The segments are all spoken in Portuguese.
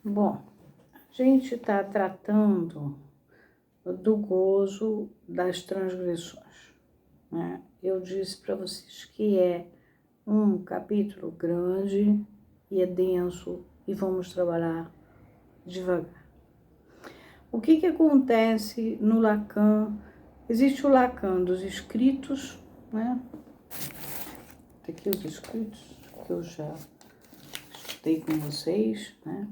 Bom, a gente está tratando do gozo das transgressões, né? Eu disse para vocês que é um capítulo grande e é denso e vamos trabalhar devagar. O que acontece no Lacan? Existe o Lacan dos escritos, né? Tem aqui os escritos que eu já estudei com vocês, né?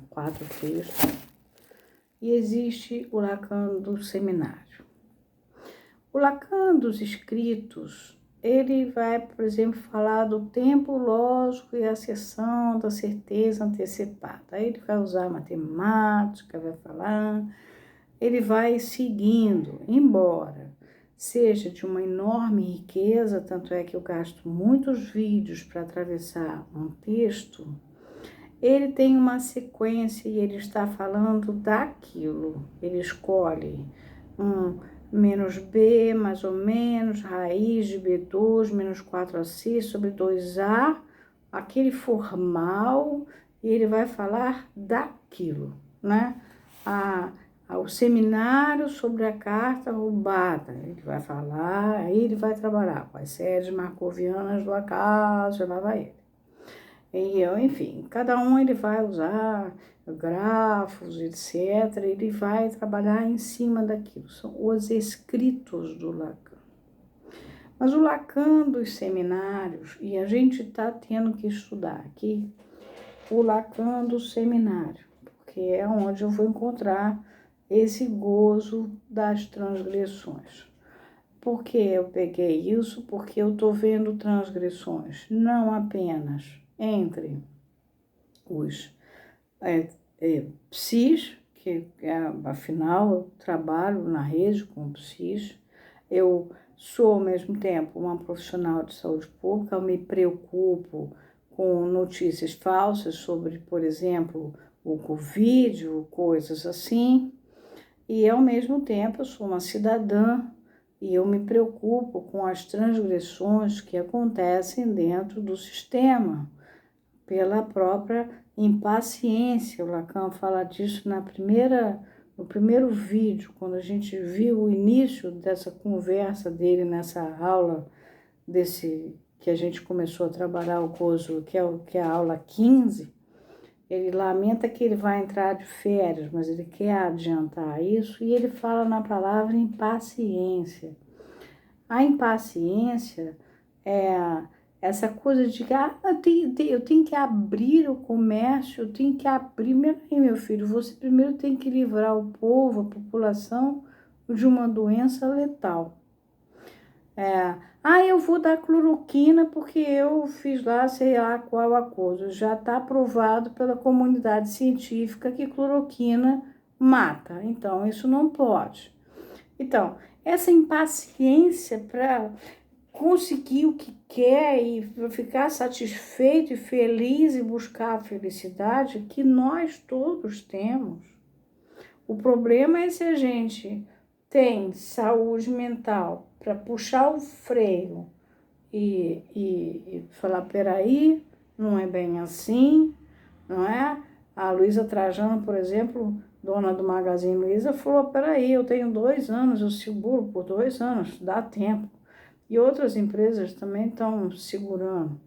4 textos. E existe o Lacan do seminário. O Lacan dos escritos, ele vai, por exemplo, falar do tempo lógico e a seção da certeza antecipada. Aí ele vai usar matemática, vai falar, ele vai seguindo, embora seja de uma enorme riqueza, tanto é que eu gasto muitos vídeos para atravessar um texto, ele tem uma sequência e ele está falando daquilo. Ele escolhe menos B, mais ou menos, raiz de B2, menos 4AC sobre 2A, aquele formal, e ele vai falar daquilo, né? O seminário sobre a carta roubada, ele vai falar, aí ele vai trabalhar com as séries marcovianas do acaso, lá vai ele. Enfim, cada um ele vai usar grafos, etc. Ele vai trabalhar em cima daquilo. São os escritos do Lacan. Mas o Lacan dos seminários, e a gente está tendo que estudar aqui o Lacan do seminário, porque é onde eu vou encontrar esse gozo das transgressões. Por que eu peguei isso? Porque eu estou vendo transgressões não apenas entre os psis, que afinal eu trabalho na rede com psis, eu sou ao mesmo tempo uma profissional de saúde pública, eu me preocupo com notícias falsas sobre, por exemplo, o Covid, ou coisas assim, e ao mesmo tempo eu sou uma cidadã e eu me preocupo com as transgressões que acontecem dentro do sistema, pela própria impaciência. O Lacan fala disso no primeiro vídeo, quando a gente viu o início dessa conversa dele nessa aula, que a gente começou a trabalhar o gozo, que é a aula 15, ele lamenta que ele vai entrar de férias, mas ele quer adiantar isso, e ele fala na palavra impaciência. A impaciência é essa coisa de que eu tenho que abrir o comércio, eu tenho que abrir. Meu filho, você primeiro tem que livrar o povo, a população, de uma doença letal. Eu vou dar cloroquina porque eu fiz lá, sei lá qual acordo. Já está aprovado pela comunidade científica que cloroquina mata. Então, isso não pode. Então, essa impaciência para conseguir o que quer e ficar satisfeito e feliz e buscar a felicidade que nós todos temos. O problema é se a gente tem saúde mental para puxar o freio e falar, peraí, não é bem assim, não é? A Luísa Trajano, por exemplo, dona do Magazine Luiza, falou, peraí, eu tenho 2 anos, eu seguro por 2 anos, dá tempo. E outras empresas também estão segurando.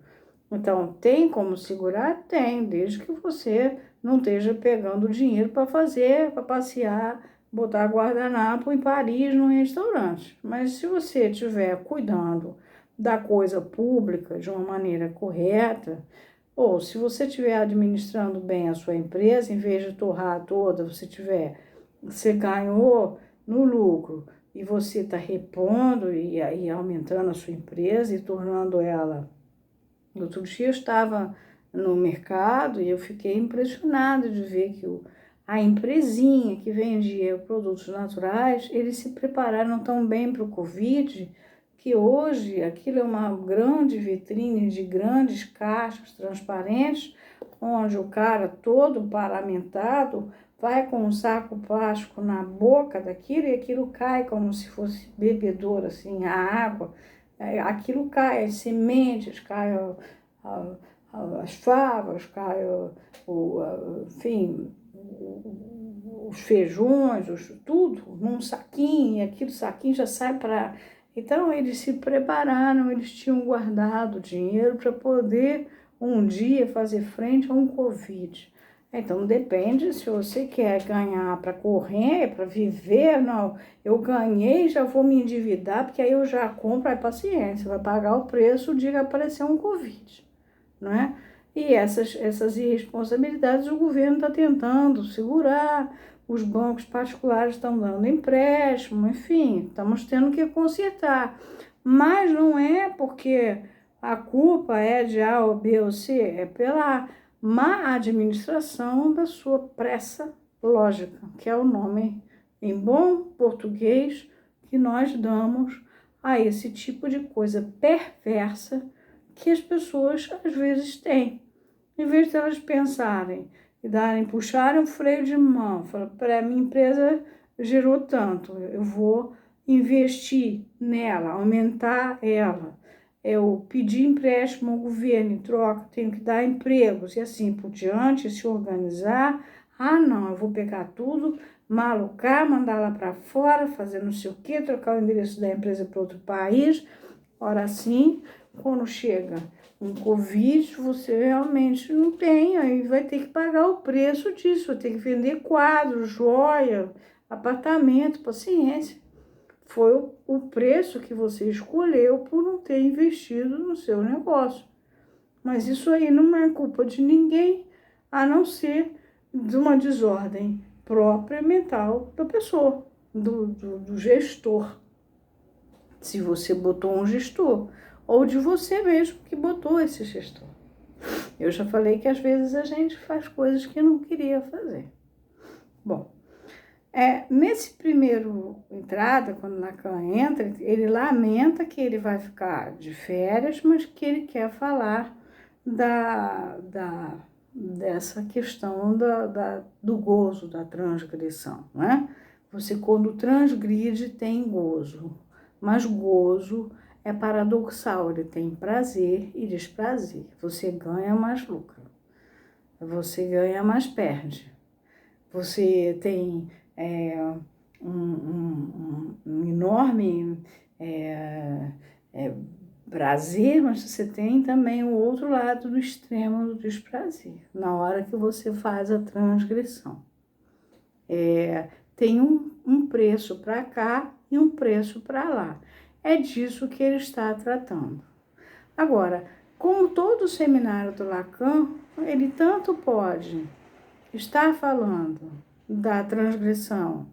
Então, tem como segurar? Tem, desde que você não esteja pegando dinheiro para passear, botar guardanapo em Paris, num restaurante. Mas se você estiver cuidando da coisa pública de uma maneira correta, ou se você estiver administrando bem a sua empresa, em vez de torrar toda, você ganhou no lucro e você está repondo e aumentando a sua empresa e tornando ela. Outro dia eu estava no mercado e eu fiquei impressionada de ver que a empresinha que vendia produtos naturais, eles se prepararam tão bem para o Covid, que hoje aquilo é uma grande vitrine de grandes caixas transparentes, onde o cara todo paramentado vai com um saco plástico na boca daquilo e aquilo cai como se fosse bebedouro, assim, a água. Aquilo cai, as sementes, cai as favas, cai enfim, os feijões, tudo num saquinho, e aquele saquinho já sai para... Então, eles se prepararam, eles tinham guardado dinheiro para poder um dia fazer frente a um Covid. Então, depende se você quer ganhar para correr, para viver, não. Eu ganhei, já vou me endividar, porque aí eu já compro, aí paciência, vai pagar o preço o dia que aparecer um Covid, não é? E essas irresponsabilidades o governo está tentando segurar, os bancos particulares estão dando empréstimo, enfim, estamos tendo que consertar. Mas não é porque a culpa é de A ou B ou C, é pela má administração da sua pressa lógica, que é o nome em bom português que nós damos a esse tipo de coisa perversa que as pessoas às vezes têm. Em vez de elas pensarem e puxarem o freio de mão, falar, para a minha empresa gerou tanto, eu vou investir nela, aumentar ela. Eu pedi empréstimo ao governo, em troca, tenho que dar empregos e assim por diante, se organizar. Ah, não, eu vou pegar tudo, malocar, mandar lá para fora, fazer não sei o quê, trocar o endereço da empresa para outro país. Ora, sim, quando chega um Covid, você realmente não tem, aí vai ter que pagar o preço disso, vai ter que vender quadros, joia, apartamento, paciência. Foi o preço que você escolheu por não ter investido no seu negócio. Mas isso aí não é culpa de ninguém, a não ser de uma desordem própria mental da pessoa, do gestor. Se você botou um gestor, ou de você mesmo que botou esse gestor. Eu já falei que às vezes a gente faz coisas que não queria fazer. Bom, nesse primeiro entrada, quando Lacan entra, ele lamenta que ele vai ficar de férias, mas que ele quer falar dessa questão do gozo, da transgressão, né? Você, quando transgride, tem gozo, mas gozo é paradoxal, ele tem prazer e desprazer. Você ganha, mais lucra. Você ganha, mais perde. Você tem um enorme prazer, mas você tem também o outro lado do extremo do desprazer, na hora que você faz a transgressão. Tem um preço para cá e um preço para lá. É disso que ele está tratando. Agora, como todo seminário do Lacan, ele tanto pode estar falando da transgressão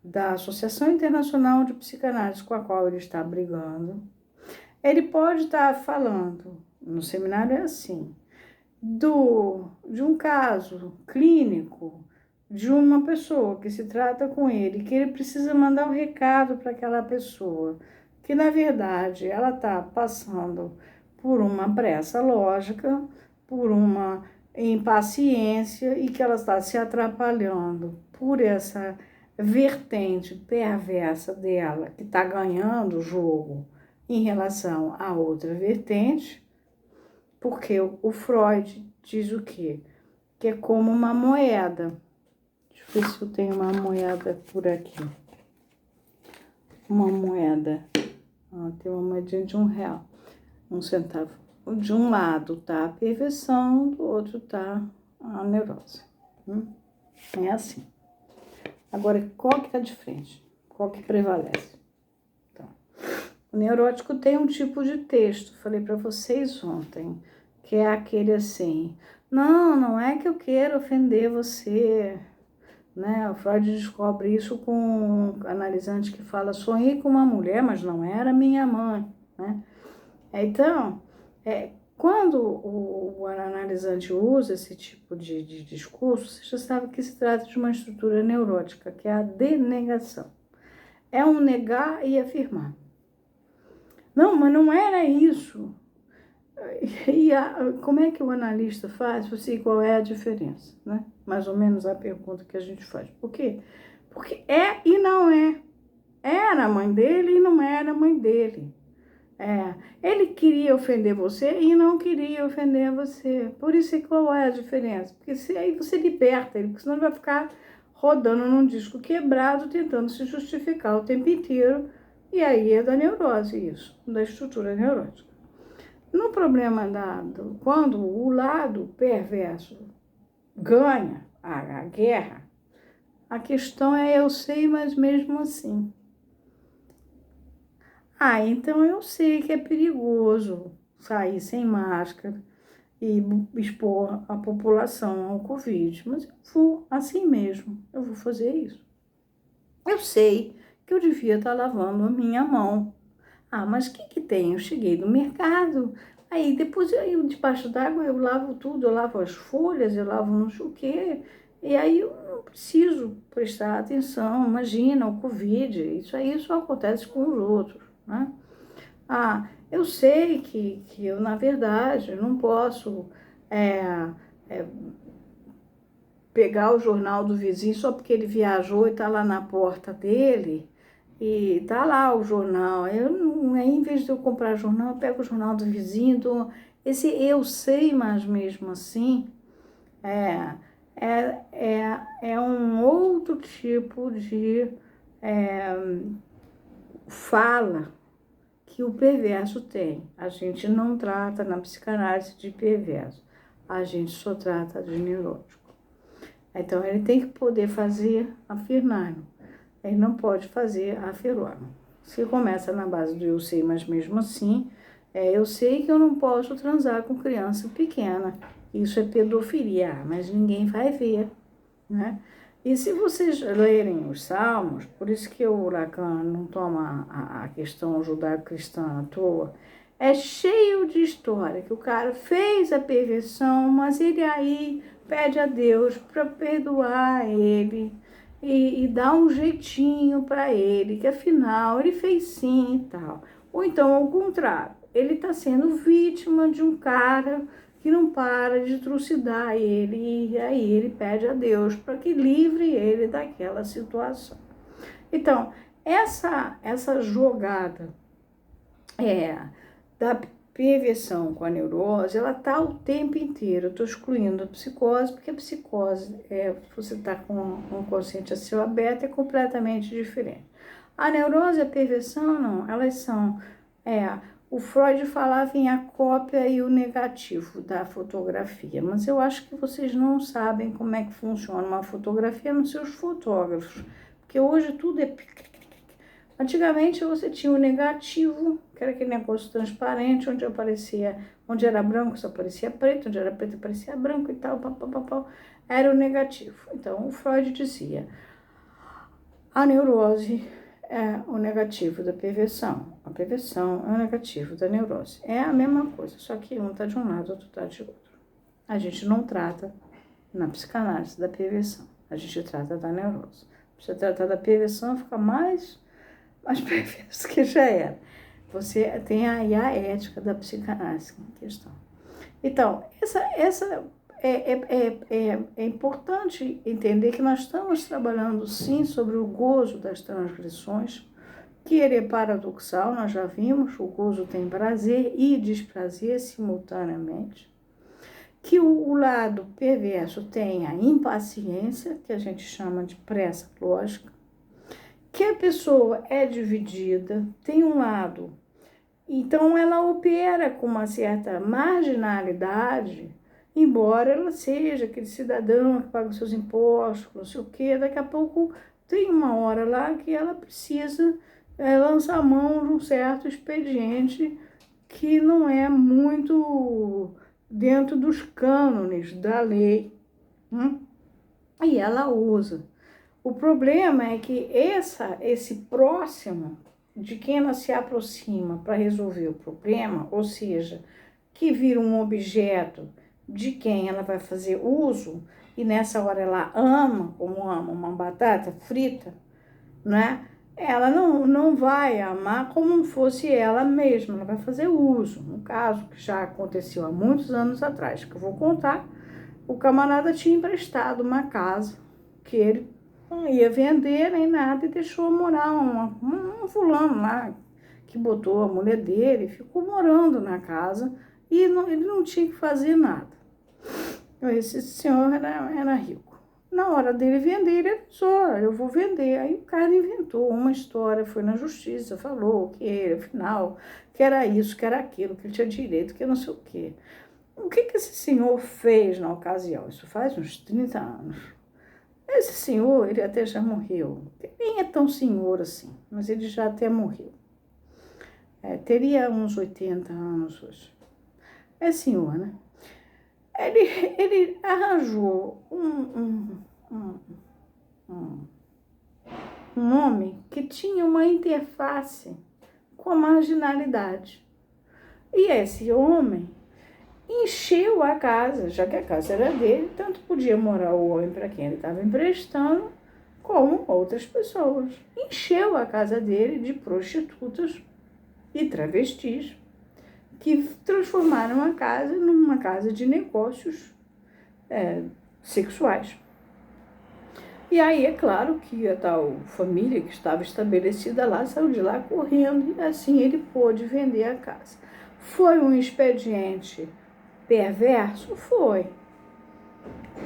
da Associação Internacional de Psicanálise com a qual ele está brigando, ele pode estar falando, no seminário é assim, de um caso clínico de uma pessoa que se trata com ele, que ele precisa mandar um recado para aquela pessoa, que na verdade ela está passando por uma pressa lógica, por uma impaciência e que ela está se atrapalhando por essa vertente perversa dela, que está ganhando o jogo em relação a outra vertente, porque o Freud diz o quê? Que é como uma moeda. Deixa eu ver se eu tenho uma moeda por aqui. Uma moeda. Tem uma moedinha de R$1, 1 centavo. De um lado tá a perversão, do outro tá a neurose. É assim. Agora, qual que tá de frente? Qual que prevalece? Então, o neurótico tem um tipo de texto, falei para vocês ontem, que é aquele assim, não é que eu quero ofender você, né? O Freud descobre isso com um analisante que fala, sonhei com uma mulher, mas não era minha mãe, né? Então, quando o analisante usa esse tipo de discurso, você já sabe que se trata de uma estrutura neurótica, que é a denegação. É um negar e afirmar. Não, mas não era isso. E como é que o analista faz? Você, qual é a diferença? Né? Mais ou menos a pergunta que a gente faz. Por quê? Porque é e não é. Era a mãe dele e não era a mãe dele. Ele queria ofender você e não queria ofender você. Por isso, qual é a diferença? Porque aí você liberta ele, porque senão ele vai ficar rodando num disco quebrado, tentando se justificar o tempo inteiro. E aí é da neurose isso, da estrutura neurótica. No problema quando o lado perverso ganha a guerra, a questão é eu sei, mas mesmo assim. Então eu sei que é perigoso sair sem máscara e expor a população ao Covid, mas eu vou assim mesmo, eu vou fazer isso. Eu sei que eu devia estar lavando a minha mão. Mas o que tem? Eu cheguei no mercado, aí depois eu debaixo d'água eu lavo tudo, eu lavo as folhas, eu lavo não sei o quê, e aí eu não preciso prestar atenção, imagina o Covid, isso aí só acontece com os outros, né? Eu sei que eu, na verdade, não posso pegar o jornal do vizinho só porque ele viajou e está lá na porta dele, e tá lá o jornal. Aí, em vez de eu comprar jornal, eu pego o jornal do vizinho. Esse eu sei, mas mesmo assim, é um outro tipo de fala que o perverso tem. A gente não trata na psicanálise de perverso, a gente só trata de neurótico. Então, ele tem que poder fazer afirmando. Ele não pode fazer afirmando. Se começa na base do eu sei, mas mesmo assim, eu sei que eu não posso transar com criança pequena. Isso é pedofilia, mas ninguém vai ver, né? E se vocês lerem os Salmos, por isso que o Lacan não toma a questão judaico-cristã à toa, é cheio de história que o cara fez a perversão, mas ele aí pede a Deus para perdoar ele e dar um jeitinho para ele, que afinal ele fez sim e tal. Ou então, ao contrário, ele está sendo vítima de um cara que não para de trucidar ele, e aí ele pede a Deus para que livre ele daquela situação. Então, essa jogada da perversão com a neurose, ela está o tempo inteiro. Eu estou excluindo a psicose, porque a psicose, você está com um consciente a céu aberto, é completamente diferente. A neurose e a perversão, não, elas são... o Freud falava em a cópia e o negativo da fotografia, mas eu acho que vocês não sabem como é que funciona uma fotografia nos seus fotógrafos, porque hoje tudo é... Antigamente você tinha o negativo, que era aquele negócio transparente, onde era branco só aparecia preto, onde era preto aparecia branco e tal, era o negativo. Então o Freud dizia, a neurose é o negativo da perversão, a perversão é o negativo da neurose. É a mesma coisa, só que um está de um lado, outro está de outro. A gente não trata na psicanálise da perversão, a gente trata da neurose. Você tratar da perversão fica mais perverso que já era. Você tem aí a ética da psicanálise em questão. Então, essa é importante entender que nós estamos trabalhando sim sobre o gozo das transgressões, que ele é paradoxal, nós já vimos, o gozo tem prazer e desprazer simultaneamente, que o lado perverso tem a impaciência, que a gente chama de pressa lógica, que a pessoa é dividida, tem um lado, então ela opera com uma certa marginalidade, embora ela seja aquele cidadão que paga os seus impostos, não sei o quê, daqui a pouco tem uma hora lá que ela precisa lançar a mão de um certo expediente que não é muito dentro dos cânones da lei, e ela usa. O problema é que esse próximo de quem ela se aproxima para resolver o problema, ou seja, que vira um objeto de quem ela vai fazer uso, e nessa hora ela ama, como ama uma batata frita, né? Ela não vai amar como fosse ela mesma, ela vai fazer uso. No caso que já aconteceu há muitos anos atrás, que eu vou contar, o camarada tinha emprestado uma casa que ele não ia vender nem nada e deixou morar um fulano lá, que botou a mulher dele, ficou morando na casa e ele não tinha que fazer nada. Esse senhor era rico. Na hora dele vender, ele disse, eu vou vender. Aí o cara inventou uma história, foi na justiça, falou que, afinal, que era isso, que era aquilo, que ele tinha direito, que não sei o quê. O que esse senhor fez na ocasião? Isso faz uns 30 anos. Esse senhor, ele até já morreu. Nem é tão senhor assim, mas ele já até morreu. Teria uns 80 anos hoje. É senhor, né? Ele arranjou um homem que tinha uma interface com a marginalidade. E esse homem encheu a casa, já que a casa era dele, tanto podia morar o homem para quem ele estava emprestando, como outras pessoas. Encheu a casa dele de prostitutas e travestis, que transformaram a casa numa casa de negócios sexuais. E aí, é claro que a tal família que estava estabelecida lá saiu de lá correndo e assim ele pôde vender a casa. Foi um expediente perverso? Foi.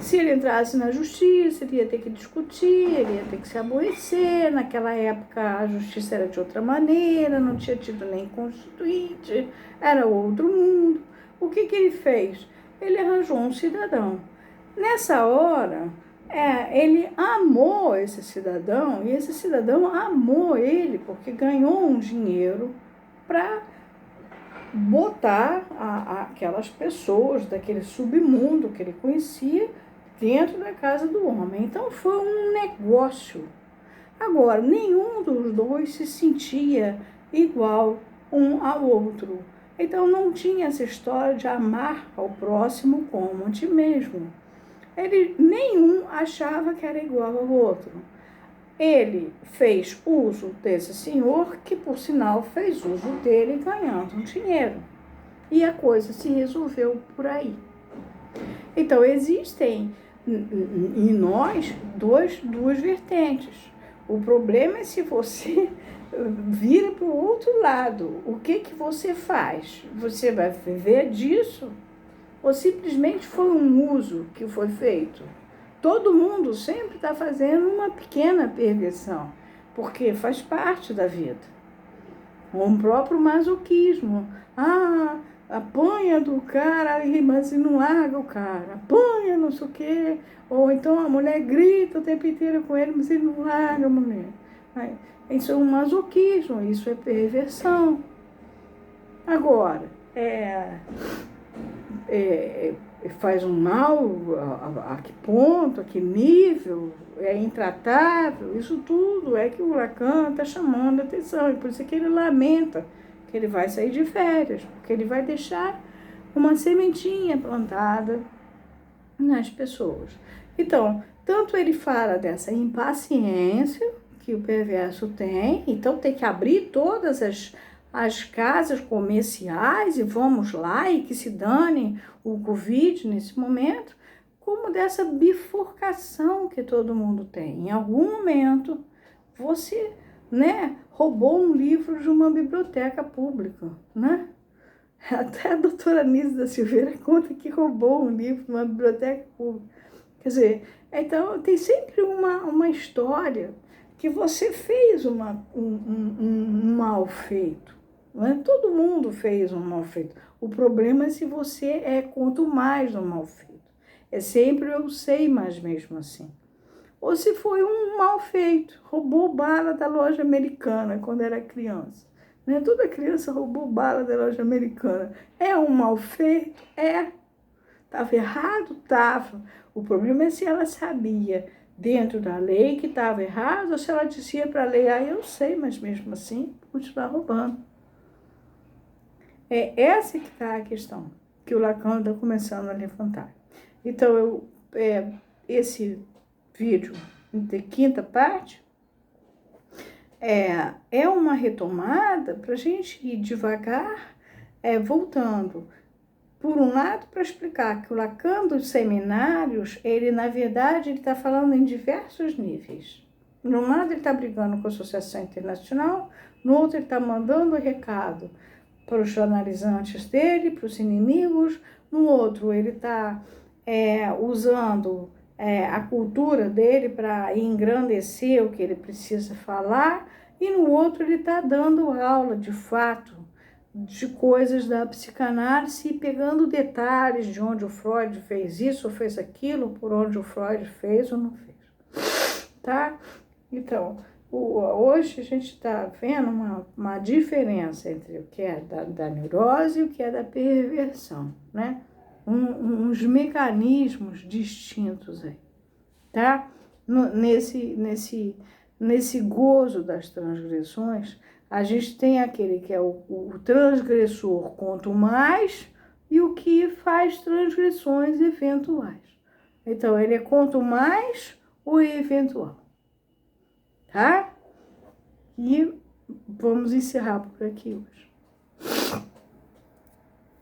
Se ele entrasse na justiça, ele ia ter que discutir, ele ia ter que se aborrecer. Naquela época a justiça era de outra maneira, não tinha tido nem constituinte, era outro mundo. O que ele fez? Ele arranjou um cidadão. Nessa hora, ele amou esse cidadão e esse cidadão amou ele porque ganhou um dinheiro para botar aquelas pessoas daquele submundo que ele conhecia dentro da casa do homem. Então foi um negócio. Agora, nenhum dos dois se sentia igual um ao outro. Então não tinha essa história de amar ao próximo como a ti mesmo. Nenhum achava que era igual ao outro. Ele fez uso desse senhor, que por sinal fez uso dele ganhando dinheiro. E a coisa se resolveu por aí. Então existem em nós duas vertentes. O problema é se você vira para o outro lado. O que você faz? Você vai viver disso? Ou simplesmente foi um uso que foi feito? Todo mundo sempre está fazendo uma pequena perversão, porque faz parte da vida. Um próprio masoquismo. Apanha do cara, mas não larga o cara. Apanha, não sei o quê. Ou então a mulher grita o tempo inteiro com ele, mas ele não larga a mulher. Isso é um masoquismo, isso é perversão. Agora, faz um mal, a que ponto, a que nível, é intratável, isso tudo é que o Lacan está chamando a atenção, e por isso é que ele lamenta que ele vai sair de férias, porque ele vai deixar uma sementinha plantada nas pessoas. Então, tanto ele fala dessa impaciência que o perverso tem, então tem que abrir todas as casas comerciais e vamos lá e que se dane o Covid nesse momento, como dessa bifurcação que todo mundo tem. Em algum momento, você, roubou um livro de uma biblioteca pública, né? Até a doutora Nise da Silveira conta que roubou um livro de uma biblioteca pública. Quer dizer, então tem sempre uma história que você fez um mal feito. Não é? Todo mundo fez um mal feito. O problema é se você quanto mais um mal feito. É sempre eu sei, mas mesmo assim. Ou se foi um mal feito, roubou bala da loja americana quando era criança. Né? Toda criança roubou bala da loja americana. É um mal feito? Estava errado? Estava. O problema é se ela sabia dentro da lei que estava errado ou se ela dizia para a lei, eu sei, mas mesmo assim, continuar roubando. É essa que está a questão que o Lacan está começando a levantar. Então, esse vídeo de quinta parte é uma retomada para a gente ir devagar, voltando. Por um lado, para explicar que o Lacan dos seminários, ele, na verdade, ele está falando em diversos níveis. No lado ele está brigando com a Associação Internacional, no outro ele está mandando recado para os jornalizantes dele, para os inimigos, no outro ele está usando a cultura dele para engrandecer o que ele precisa falar, e no outro ele está dando aula, de fato, de coisas da psicanálise e pegando detalhes de onde o Freud fez isso ou fez aquilo, por onde o Freud fez ou não fez, tá? Então, hoje a gente está vendo uma diferença entre o que é da neurose e o que é da perversão, né? Uns mecanismos distintos aí, tá? Nesse gozo das transgressões, a gente tem aquele que é o transgressor quanto mais e o que faz transgressões eventuais. Então, ele é quanto mais ou eventual, tá? E vamos encerrar por aqui hoje.